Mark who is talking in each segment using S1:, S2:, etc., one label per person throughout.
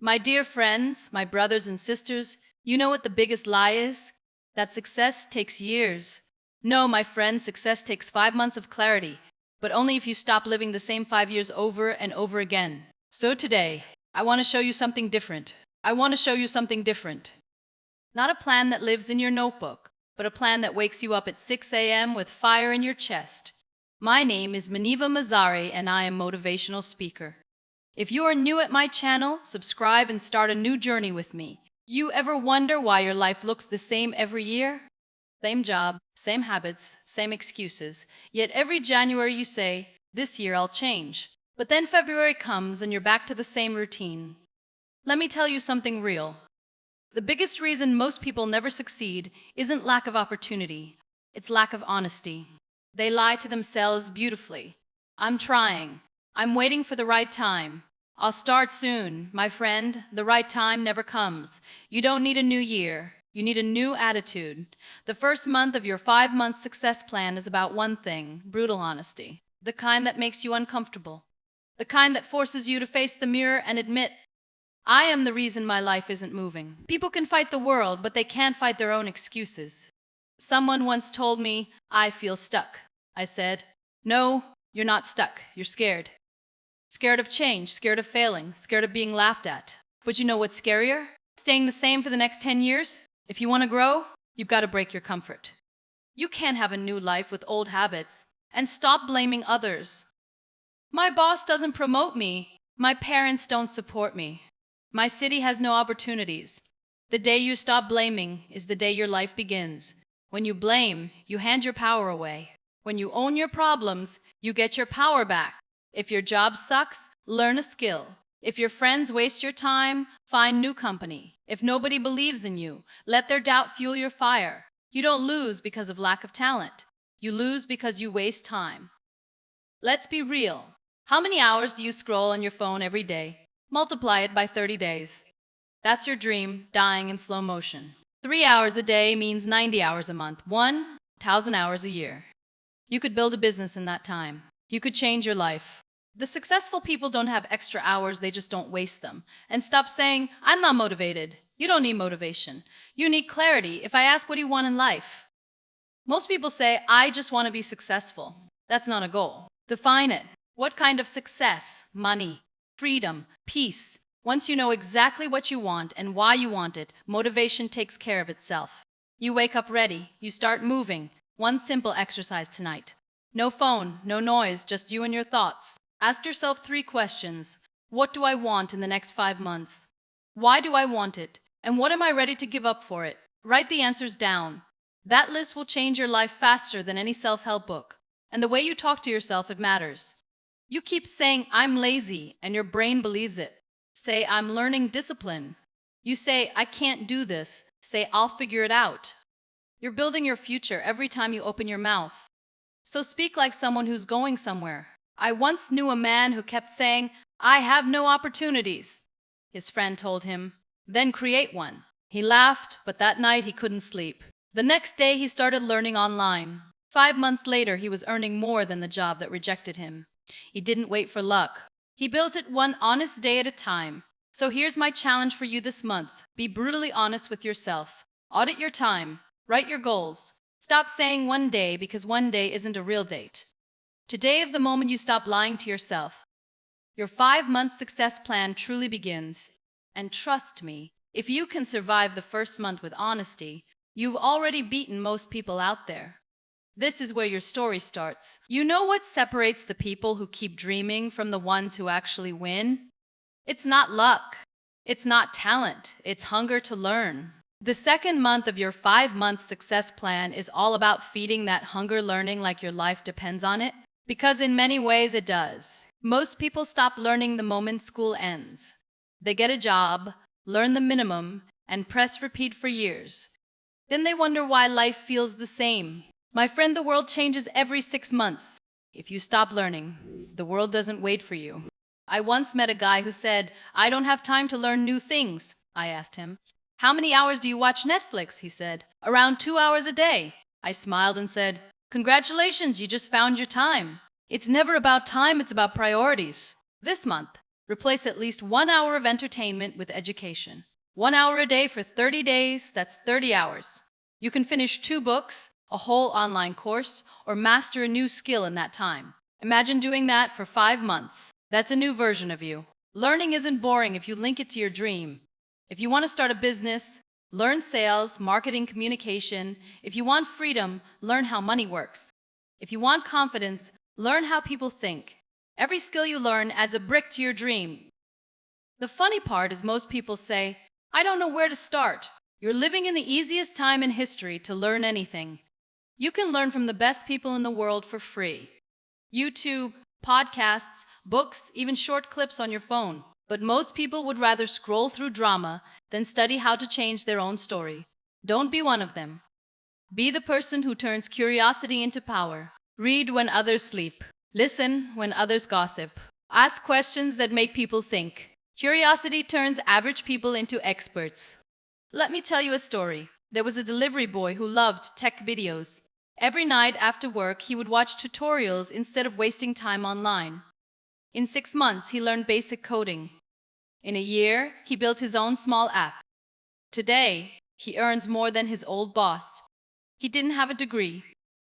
S1: My dear friends, my brothers and sisters, you know what the biggest lie is? That success takes years. No, my friends, success takes 5 months of clarity, but only if you stop living the same 5 years over and over again. So today, I want to show you something different. I want to show you something different. Not a plan that lives in your notebook, but a plan that wakes you up at 6 a.m. with fire in your chest. My name is Muniba Mazari, and I am a motivational speaker. If you are new at my channel, subscribe and start a new journey with me. You ever wonder why your life looks the same every year? Same job, same habits, same excuses. Yet every January you say, "This year I'll change." But then February comes and you're back to the same routine. Let me tell you something real. The biggest reason most people never succeed isn't lack of opportunity. It's lack of honesty. They lie to themselves beautifully. "I'm trying. I'm waiting for the right time. I'll start soon." My friend, the right time never comes. You don't need a new year. You need a new attitude. The first month of your 5-month success plan is about one thing: brutal honesty. The kind that makes you uncomfortable. The kind that forces you to face the mirror and admit, "I am the reason my life isn't moving." People can fight the world, but they can't fight their own excuses. Someone once told me, "I feel stuck." I said, "No, you're not stuck. You're scared. Scared of change, scared of failing, scared of being laughed at. But you know what's scarier? Staying the same for the next 10 years? If you want to grow, you've got to break your comfort. You can't have a new life with old habits. And stop blaming others. My boss doesn't promote me. My parents don't support me. My city has no opportunities. The day you stop blaming is the day your life begins. When you blame, you hand your power away. When you own your problems, you get your power back. If your job sucks, learn a skill. If your friends waste your time, find new company. If nobody believes in you, let their doubt fuel your fire. You don't lose because of lack of talent. You lose because you waste time. Let's be real. How many hours do you scroll on your phone every day? Multiply it by 30 days. That's your dream, dying in slow motion. 3 hours a day means 90 hours a month, 1,000 hours a year. You could build a business in that time. You could change your life. The successful people don't have extra hours, they just don't waste them. And stop saying, "I'm not motivated." You don't need motivation. You need clarity. If I ask, "What do you want in life?" Most people say, "I just want to be successful." That's not a goal. Define it. What kind of success? Money, freedom, peace. Once you know exactly what you want and why you want it, motivation takes care of itself. You wake up ready. You start moving. One simple exercise tonight. No phone, no noise, just you and your thoughts. Ask yourself 3 questions. What do I want in the next 5 months? Why do I want it? And what am I ready to give up for it? Write the answers down. That list will change your life faster than any self-help book. And the way you talk to yourself, it matters. You keep saying, "I'm lazy," and your brain believes it. Say, "I'm learning discipline." You say, "I can't do this." Say, "I'll figure it out." You're building your future every time you open your mouth. So speak like someone who's going somewhere. I once knew a man who kept saying, "I have no opportunities." His friend told him, "Then create one." He laughed, but that night he couldn't sleep. The next day he started learning online. 5 months later he was earning more than the job that rejected him. He didn't wait for luck. He built it one honest day at a time. So here's my challenge for you this month. Be brutally honest with yourself. Audit your time. Write your goals. Stop saying one day, because one day isn't a real date. Today is the moment you stop lying to yourself. Your 5-month success plan truly begins. And trust me, if you can survive the first month with honesty, you've already beaten most people out there. This is where your story starts. You know what separates the people who keep dreaming from the ones who actually win? It's not luck. It's not talent. It's hunger to learn. The second month of your 5-month success plan is all about feeding that hunger, learning like your life depends on it. Because in many ways it does. Most people stop learning the moment school ends. They get a job, learn the minimum, and press repeat for years. Then they wonder why life feels the same. My friend, the world changes every 6 months. If you stop learning, the world doesn't wait for you. I once met a guy who said, "I don't have time to learn new things." I asked him, "How many hours do you watch Netflix?" He said, "Around 2 hours a day." I smiled and said, "Congratulations, you just found your time." It's never about time, it's about priorities. This month, Replace at least 1 hour of entertainment with education. 1 hour a day for 30 days, that's 30 hours. You can finish 2 books, a whole online course, or master a new skill in that time. Imagine doing that for 5 months. That's a new version of you. Learning isn't boring if you link it to your dream. If you want to start a business, learn sales, marketing, communication. If you want freedom, learn how money works. If you want confidence, learn how people think. Every skill you learn adds a brick to your dream. The funny part is most people say, I don't know where to start. You're living in the easiest time in history to learn anything. You can learn from the best people in the world for free. YouTube, podcasts, books, even short clips on your phone. But most people would rather scroll through drama than study how to change their own story. Don't be one of them. Be the person who turns curiosity into power. Read when others sleep. Listen when others gossip. Ask questions that make people think. Curiosity turns average people into experts. Let me tell you a story. There was a delivery boy who loved tech videos. Every night after work, he would watch tutorials instead of wasting time online. In 6 months, he learned basic coding. In a year, he built his own small app. Today, he earns more than his old boss. He didn't have a degree.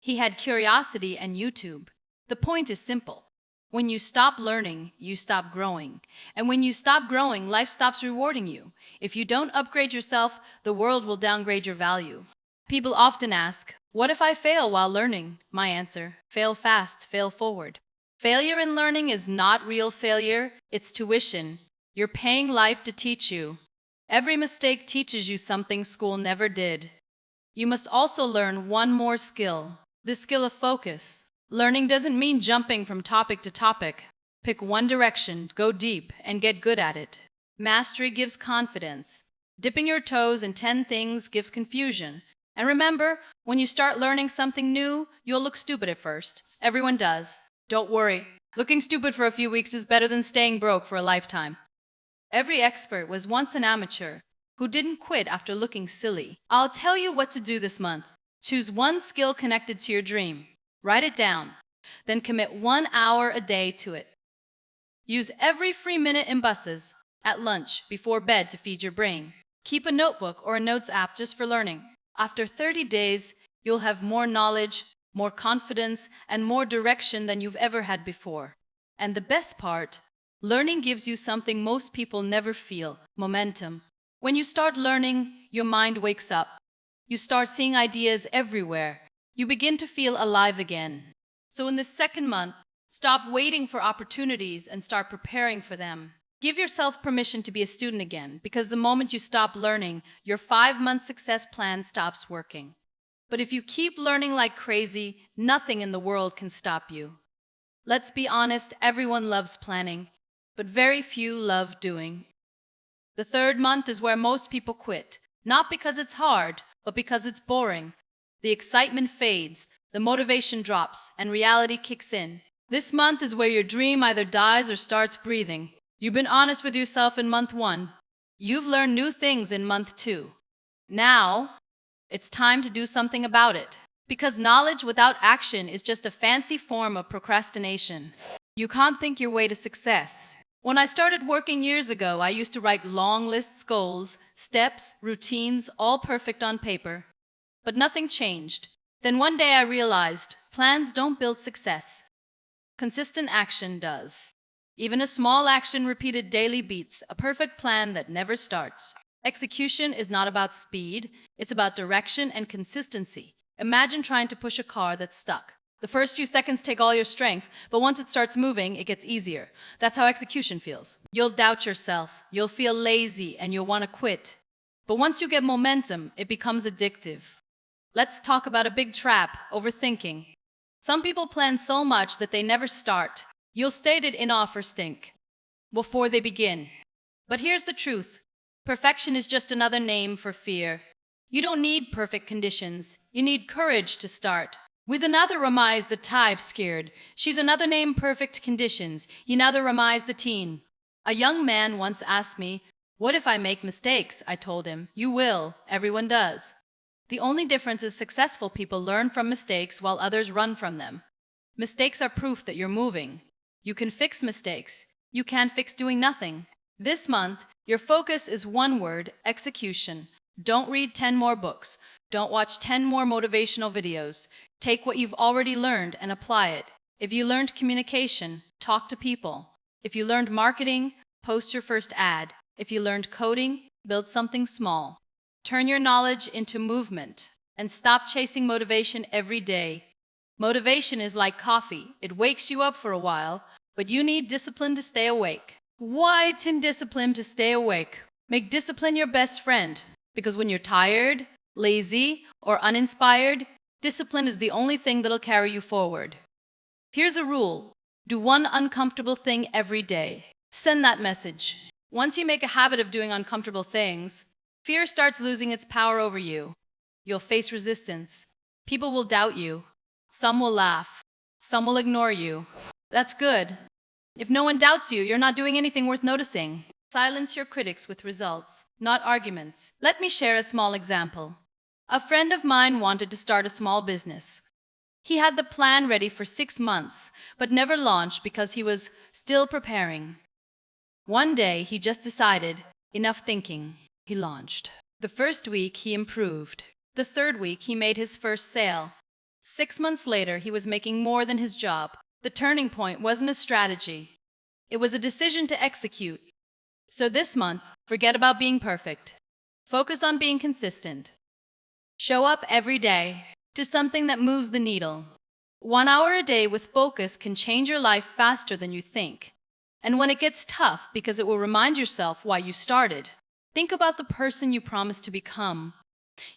S1: He had curiosity and YouTube. The point is simple. When you stop learning, you stop growing. And when you stop growing, life stops rewarding you. If you don't upgrade yourself, the world will downgrade your value. People often ask, what if I fail while learning? My answer, fail fast, fail forward. Failure in learning is not real failure, it's tuition. You're paying life to teach you. Every mistake teaches you something school never did. You must also learn one more skill, the skill of focus. Learning doesn't mean jumping from topic to topic. Pick one direction, go deep, and get good at it. Mastery gives confidence. Dipping your toes in 10 things gives confusion. And remember, when you start learning something new, you'll look stupid at first. Everyone does. Don't worry. Looking stupid for a few weeks is better than staying broke for a lifetime. Every expert was once an amateur who didn't quit after looking silly. I'll tell you what to do this month. Choose one skill connected to your dream. Write it down. Then commit 1 hour a day to it. Use every free minute in buses, at lunch, before bed to feed your brain. Keep a notebook or a notes app just for learning. After 30 days, you'll have more knowledge, more confidence, and more direction than you've ever had before. And the best part, learning gives you something most people never feel, momentum. When you start learning, your mind wakes up. You start seeing ideas everywhere. You begin to feel alive again. So in this second month, stop waiting for opportunities and start preparing for them. Give yourself permission to be a student again, because the moment you stop learning, your 5-month success plan stops working. But if you keep learning like crazy, nothing in the world can stop you. Let's be honest, everyone loves planning, but very few love doing. The 3rd month is where most people quit, not because it's hard, but because it's boring. The excitement fades, the motivation drops, and reality kicks in. This month is where your dream either dies or starts breathing. You've been honest with yourself in month 1. You've learned new things in month 2. Now, it's time to do something about it. Because knowledge without action is just a fancy form of procrastination. You can't think your way to success. When I started working years ago, I used to write long lists, goals, steps, routines, all perfect on paper. But nothing changed. Then one day I realized, plans don't build success. Consistent action does. Even a small action repeated daily beats a perfect plan that never starts. Execution is not about speed, it's about direction and consistency. Imagine trying to push a car that's stuck. The first few seconds take all your strength, but once it starts moving, it gets easier. That's how execution feels. You'll doubt yourself, you'll feel lazy, and you'll want to quit. But once you get momentum, it becomes addictive. Let's talk about a big trap, overthinking. Some people plan so much that they never start. You'll state it in off or stink before they begin. But here's the truth. Perfection is just another name for fear. You don't need perfect conditions. You need courage to start. With another remise the type scared. She's another name perfect conditions. You another remise the teen. A young man once asked me, what if I make mistakes? I told him, you will. Everyone does. The only difference is successful people learn from mistakes while others run from them. Mistakes are proof that you're moving. You can fix mistakes. You can't fix doing nothing. This month, your focus is one word: execution. Don't read 10 more books. Don't watch 10 more motivational videos. Take what you've already learned and apply it. If you learned communication, talk to people. If you learned marketing, post your first ad. If you learned coding, build something small. Turn your knowledge into movement and stop chasing motivation every day. Motivation is like coffee. It wakes you up for a while, but you need discipline to stay awake. Why discipline to stay awake? Make discipline your best friend, because when you're tired, lazy, or uninspired, discipline is the only thing that'll carry you forward. Here's a rule: do one uncomfortable thing every day. Send that message. Once you make a habit of doing uncomfortable things, fear starts losing its power over you. You'll face resistance. People will doubt you. Some will laugh. Some will ignore you. That's good. If no one doubts you, you're not doing anything worth noticing. Silence your critics with results, not arguments. Let me share a small example. A friend of mine wanted to start a small business. He had the plan ready for 6 months, but never launched because he was still preparing. One day, he just decided, enough thinking. He launched. The first week, he improved. The third week, he made his first sale. 6 months later, he was making more than his job. The turning point wasn't a strategy. It was a decision to execute. So this month, forget about being perfect. Focus on being consistent. Show up every day. Do something that moves the needle. 1 hour a day with focus can change your life faster than you think. And when it gets tough, because it will remind yourself why you started. Think about the person you promised to become.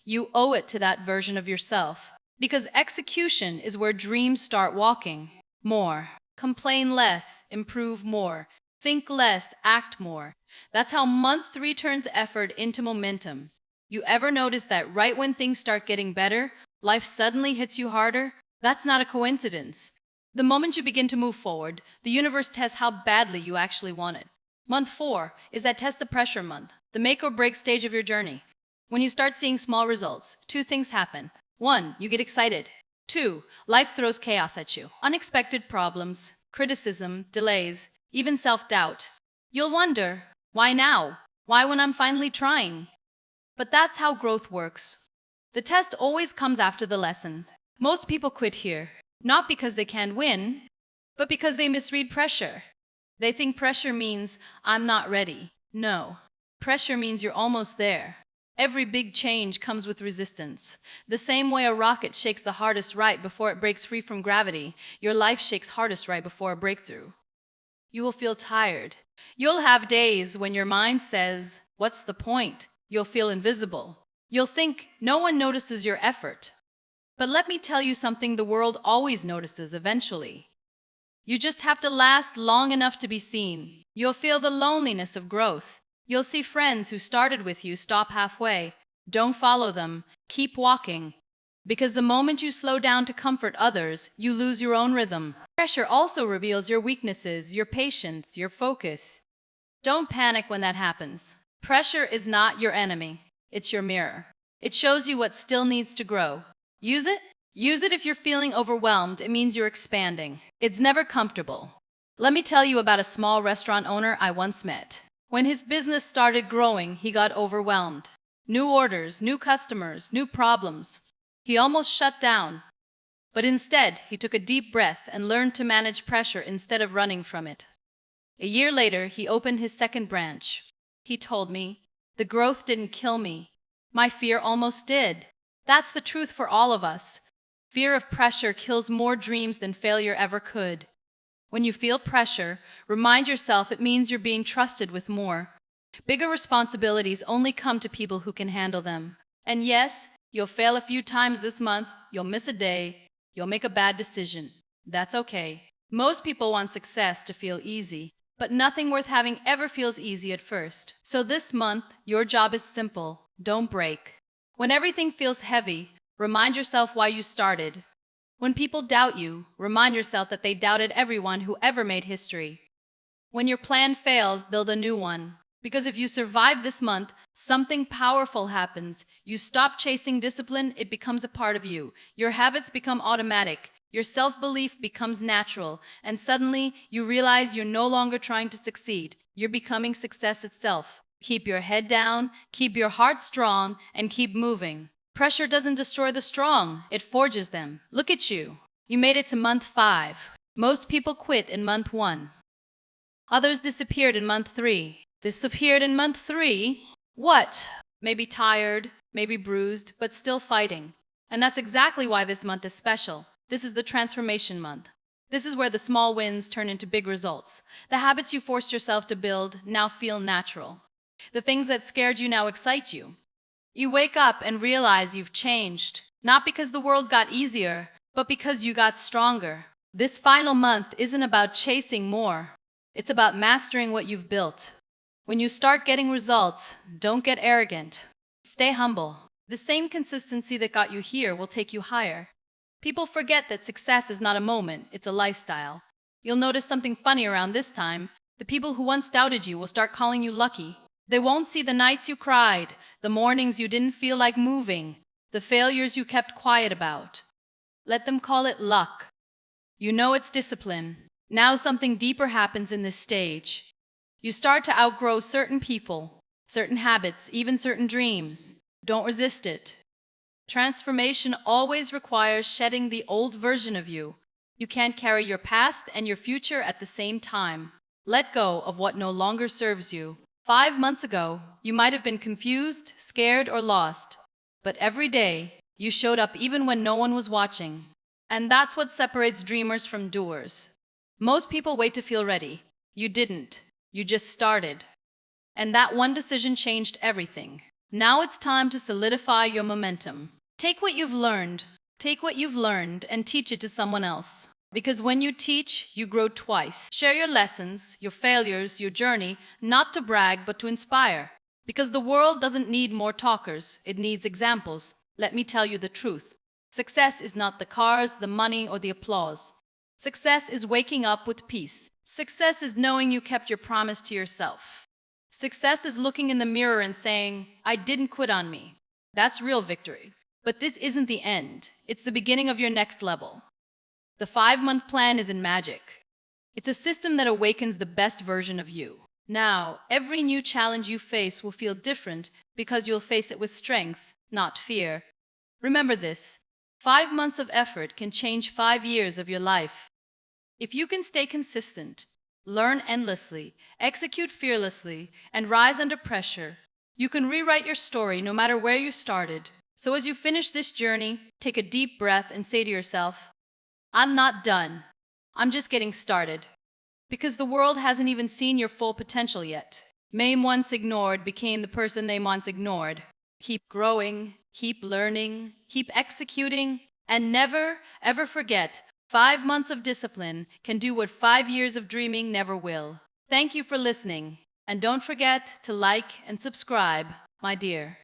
S1: You owe it to that version of yourself. Because execution is where dreams start walking. More. Complain less, improve more. Think less, act more. That's how month 3 turns effort into momentum. You ever notice that right when things start getting better, life suddenly hits you harder? That's not a coincidence. The moment you begin to move forward, the universe tests how badly you actually want it. Month 4 is that test the pressure month, the make or break stage of your journey. When you start seeing small results, 2 things happen. 1, you get excited. 2, life throws chaos at you. Unexpected problems, criticism, delays, even self-doubt. You'll wonder, why now? Why when I'm finally trying? But that's how growth works. The test always comes after the lesson. Most people quit here, not because they can't win, but because they misread pressure. They think pressure means, I'm not ready. No, pressure means you're almost there. Every big change comes with resistance. The same way a rocket shakes the hardest right before it breaks free from gravity, your life shakes hardest right before a breakthrough. You will feel tired. You'll have days when your mind says, what's the point? You'll feel invisible. You'll think no one notices your effort. But let me tell you something the world always notices eventually. You just have to last long enough to be seen. You'll feel the loneliness of growth. You'll see friends who started with you stop halfway. Don't follow them. Keep walking. Because the moment you slow down to comfort others, you lose your own rhythm. Pressure also reveals your weaknesses, your patience, your focus. Don't panic when that happens. Pressure is not your enemy. It's your mirror. It shows you what still needs to grow. Use it. Use it if you're feeling overwhelmed. It means you're expanding. It's never comfortable. Let me tell you about a small restaurant owner I once met. When his business started growing, he got overwhelmed. New orders, new customers, new problems. He almost shut down. But instead, he took a deep breath and learned to manage pressure instead of running from it. A year later, he opened his second branch. He told me, the growth didn't kill me. My fear almost did. That's the truth for all of us. Fear of pressure kills more dreams than failure ever could. When you feel pressure, remind yourself it means you're being trusted with more. Bigger responsibilities only come to people who can handle them. And yes, you'll fail a few times this month, you'll miss a day, you'll make a bad decision. That's okay. Most people want success to feel easy, but nothing worth having ever feels easy at first. So this month, your job is simple. Don't break. When everything feels heavy, remind yourself why you started. When people doubt you, remind yourself that they doubted everyone who ever made history. When your plan fails, build a new one. Because if you survive this month, something powerful happens. You stop chasing discipline, it becomes a part of you. Your habits become automatic. Your self-belief becomes natural, and suddenly you realize you're no longer trying to succeed. You're becoming success itself. Keep your head down, keep your heart strong, and keep moving. Pressure doesn't destroy the strong, it forges them. Look at you. You made it to month 5. Most people quit in month 1. Others disappeared in month 3. Disappeared in month 3? What? Maybe tired, maybe bruised, but still fighting. And that's exactly why this month is special. This is the transformation month. This is where the small wins turn into big results. The habits you forced yourself to build now feel natural. The things that scared you now excite you. You wake up and realize you've changed, not because the world got easier, but because you got stronger. This final month isn't about chasing more. It's about mastering what you've built. When you start getting results, don't get arrogant. Stay humble. The same consistency that got you here will take you higher. People forget that success is not a moment, it's a lifestyle. You'll notice something funny around this time. The people who once doubted you will start calling you lucky. They won't see the nights you cried, the mornings you didn't feel like moving, the failures you kept quiet about. Let them call it luck. You know it's discipline. Now something deeper happens in this stage. You start to outgrow certain people, certain habits, even certain dreams. Don't resist it. Transformation always requires shedding the old version of you. You can't carry your past and your future at the same time. Let go of what no longer serves you. 5 months ago, you might have been confused, scared, or lost. But every day, you showed up even when no one was watching. And that's what separates dreamers from doers. Most people wait to feel ready. You didn't. You just started. And that one decision changed everything. Now it's time to solidify your momentum. Take what you've learned. Take what you've learned and teach it to someone else. Because when you teach, you grow twice. Share your lessons, your failures, your journey, not to brag, but to inspire. Because the world doesn't need more talkers, it needs examples. Let me tell you the truth. Success is not the cars, the money, or the applause. Success is waking up with peace. Success is knowing you kept your promise to yourself. Success is looking in the mirror and saying, I didn't quit on me. That's real victory. But this isn't the end. It's the beginning of your next level. The 5-month plan isn't magic. It's a system that awakens the best version of you. Now, every new challenge you face will feel different because you'll face it with strength, not fear. Remember this. 5 months of effort can change 5 years of your life. If you can stay consistent, learn endlessly, execute fearlessly, and rise under pressure, you can rewrite your story no matter where you started. So as you finish this journey, take a deep breath and say to yourself, I'm not done. I'm just getting started. Because the world hasn't even seen your full potential yet. Mame once ignored became the person they once ignored. Keep growing, keep learning, keep executing, and never, ever forget, 5 months of discipline can do what 5 years of dreaming never will. Thank you for listening, and don't forget to like and subscribe, my dear.